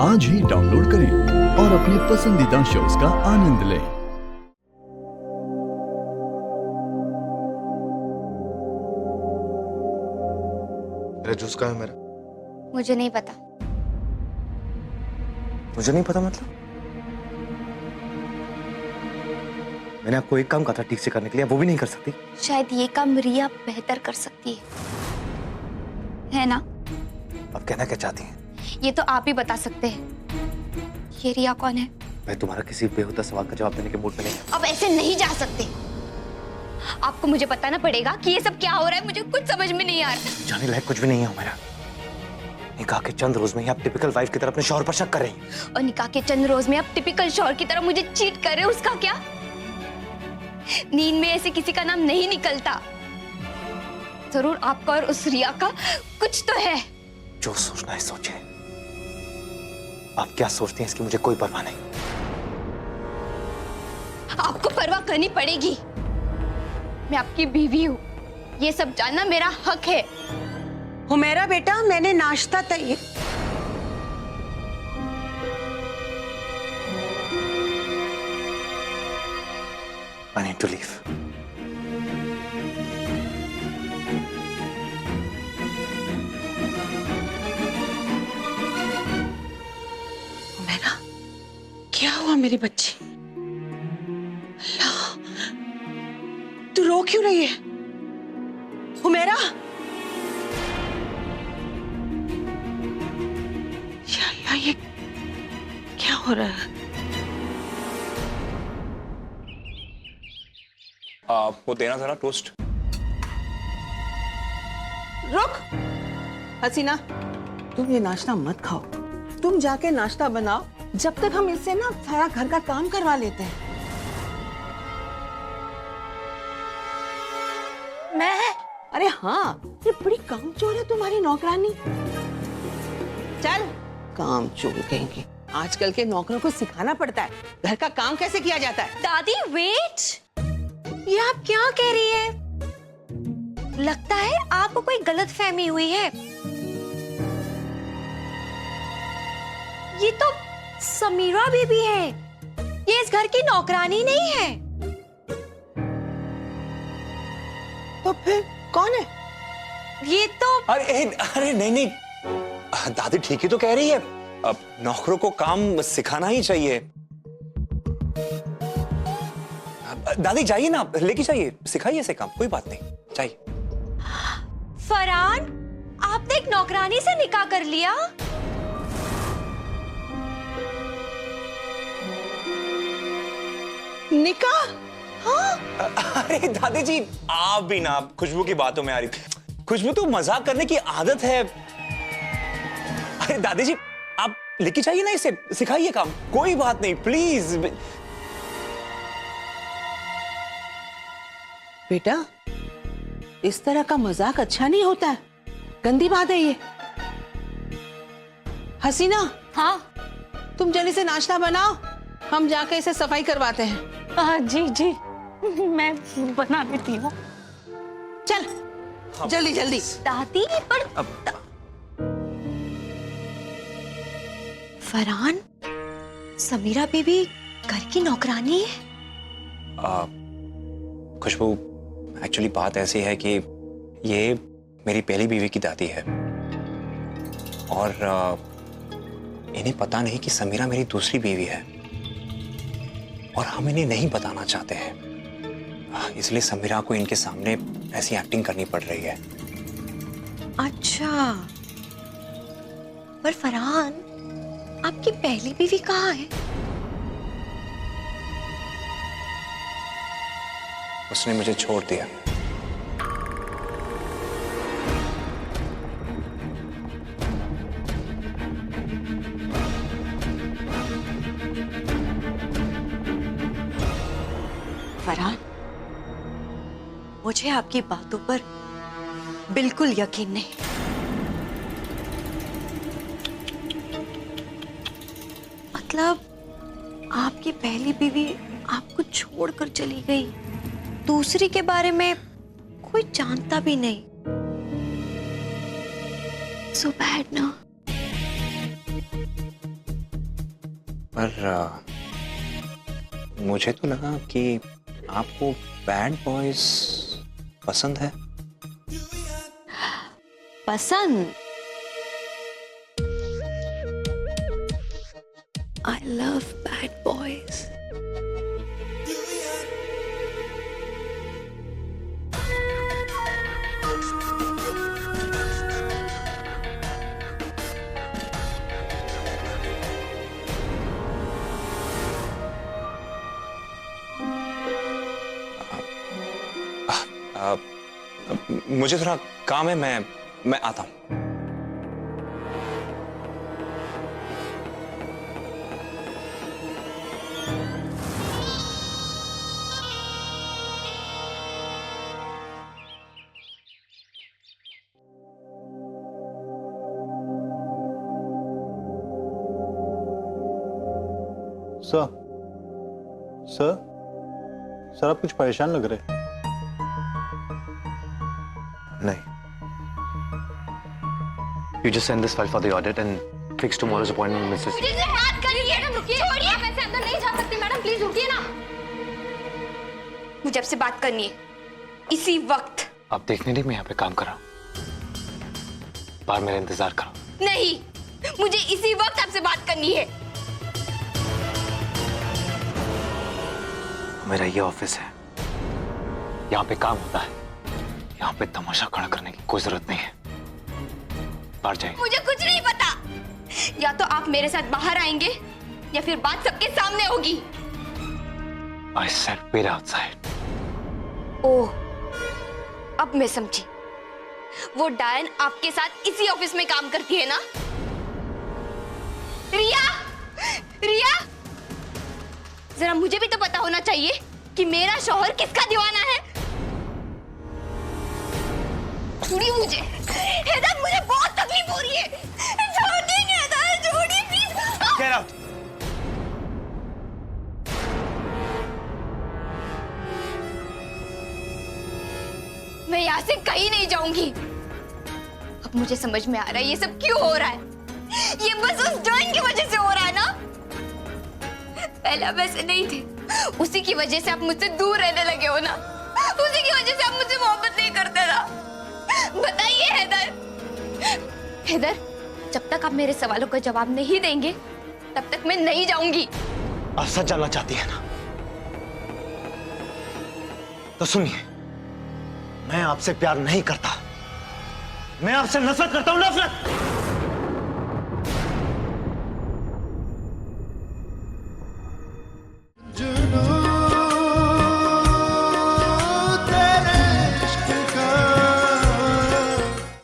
आज ही डाउनलोड करें और अपने पसंदीदा शोज का आनंद लें। मेरा जूस कहाँ है मेरा? मुझे नहीं पता। मुझे नहीं पता मतलब? मैंने आपको एक काम कहा था ठीक से करने के लिए, वो भी नहीं कर सकती? शायद ये काम रिया बेहतर कर सकती है ना? आप कहना क्या चाहती हैं? ये तो आप ही बता सकते हैं। ये रिया कौन है? मैं तुम्हारा किसी बेहुदा सवाल का जवाब देने के मूड में नहीं। अब ऐसे नहीं जा सकते। आपको मुझे बताना पड़ेगा कि ये सब क्या हो रहा है। मुझे कुछ समझ में नहीं आ रहा। जाने लायक कुछ भी नहीं है मेरा। निकाह के चंद रोज में ही आप टिपिकल वाइफ की तरह अपने शौहर पर शक कर रही हैं। और निकाह के चंद रोज में आप टिपिकल शौहर की तरह मुझे चीट कर रहे हो, उसका क्या? नींद में ऐसे किसी का नाम नहीं निकलता। जरूर आपका और उस रिया का कुछ तो है। जो सोचना है सोचिए। आप क्या सोचती हैं इसकी मुझे कोई परवाह नहीं। आपको परवाह करनी पड़ेगी। मैं आपकी बीवी हूँ, ये सब जानना मेरा हक है। हुमैरा बेटा, मैंने नाश्ता तैयार। I need to leave. Humaira, क्या हुआ मेरी बच्ची? अल्लाह, तू रो क्यों रही है? हुमैरा, या अल्लाह, ये क्या हो रहा है? आपको देना था ना टोस्ट। रुक हसीना, तुम ये नाश्ता मत खाओ। तुम जाके नाश्ता बनाओ, जब तक हम इससे ना सारा घर का काम करवा लेते हैं। मैं? अरे हाँ, ये बड़ी कामचोर है तुम्हारी नौकरानी। चल, कामचोर कहेंगे। आजकल के नौकरों को सिखाना पड़ता है घर का काम कैसे किया जाता है। दादी वेट, ये आप क्या कह रही है? लगता है आपको कोई गलतफहमी हुई है। ये तो समीरा बीबी है, ये इस घर की नौकरानी नहीं है। तो फिर कौन है? ये तो अरे नहीं नहीं, दादी ठीक ही तो कह रही है। अब नौकरों को काम सिखाना ही चाहिए। दादी जाइए ना, लेके जाइए, सिखाइए इसे काम, कोई बात नहीं, जाइए। फरहान, आपने एक नौकरानी से निकाह कर लिया? निकाह? हाँ? अरे दादी जी, आप भी ना खुशबू की बातों में आ रही। खुशबू तो मजाक करने की आदत है। अरे दादी जी, आप लेके जाइए ना इसे, सिखाइए काम, कोई बात नहीं, प्लीज। बेटा, इस तरह का मजाक अच्छा नहीं होता है, गंदी बात है ये। हसीना, हाँ तुम जल्दी से नाश्ता बनाओ, हम जाके इसे सफाई करवाते हैं। जी जी, मैं बना देती हूँ। चल जल्दी जल्दी। दादी पर फरहान, समीरा बीबी घर की नौकरानी है? खुशबू, एक्चुअली बात ऐसी है कि ये मेरी पहली बीवी की दादी है और इन्हें पता नहीं कि समीरा मेरी दूसरी बीवी है और हम इन्हें नहीं बताना चाहते हैं, इसलिए समीरा को इनके सामने ऐसी एक्टिंग करनी पड़ रही है। अच्छा, पर फरहान, आपकी पहली बीवी कहाँ है? उसने मुझे छोड़ दिया। फरहान, मुझे आपकी बातों पर बिल्कुल यकीन नहीं। मतलब आपकी पहली बीवी आपको छोड़कर चली गई, दूसरी के बारे में कोई जानता भी नहीं। सो बैड ना। पर मुझे तो लगा कि आपको बैड बॉयज पसंद है। पसंद? I love bad boys. मुझे थोड़ा काम है, मैं आता हूं। सर सर सर आप कुछ परेशान लग रहे हैं। नहीं। You just send this file for the audit and fix tomorrow's appointment with Mrs. मुझे बात करिए। मैडम रुकिए। छोड़िए। आप ऐसे अंदर नहीं जा सकती मैडम, प्लीज रुकिए ना। मुझे आपसे बात करनी है इसी वक्त। आप देखने नहीं मैं यहाँ पे काम कर रहा हूँ, बाहर मेरा इंतजार करो। नहीं, मुझे इसी वक्त आपसे बात करनी है। मेरा ये ऑफिस है, यहाँ पे काम होता है, यहाँ पे तमाशा खड़ा करने की कोई जरूरत नहीं है। बाहर जाइए। मुझे कुछ नहीं पता। या तो आप मेरे साथ बाहर आएंगे या फिर बात सबके सामने होगी। I said wait outside. ओह, अब मैं समझी। वो डायन आपके साथ इसी ऑफिस में काम करती है ना? रिया, रिया, जरा मुझे भी तो पता होना चाहिए कि मेरा शौहर किसका दीवाना है। छोड़िए मुझे। हैदर, मुझे बहुत तकलीफ हो रही है। छोड़ दीजिए हैदर, छोड़िए प्लीज। Get out. मैं यहाँ से कहीं नहीं जाऊंगी। अब मुझे समझ में आ रहा है ये सब क्यों हो रहा है। ये बस उस डायन की वजह से हो रहा है ना। पहले आप ऐसे नहीं थे, उसी की वजह से आप मुझसे दूर रहने लगे हो ना। उसी की वजह से आप मुझसे मोहब्बत नहीं करते ना। बताइए हैदर। हैदर, जब तक आप मेरे सवालों का जवाब नहीं देंगे तब तक मैं नहीं जाऊंगी। आप सच जानना चाहती है ना, तो सुनिए, मैं आपसे प्यार नहीं करता, मैं आपसे नफरत करता हूं। नफरत।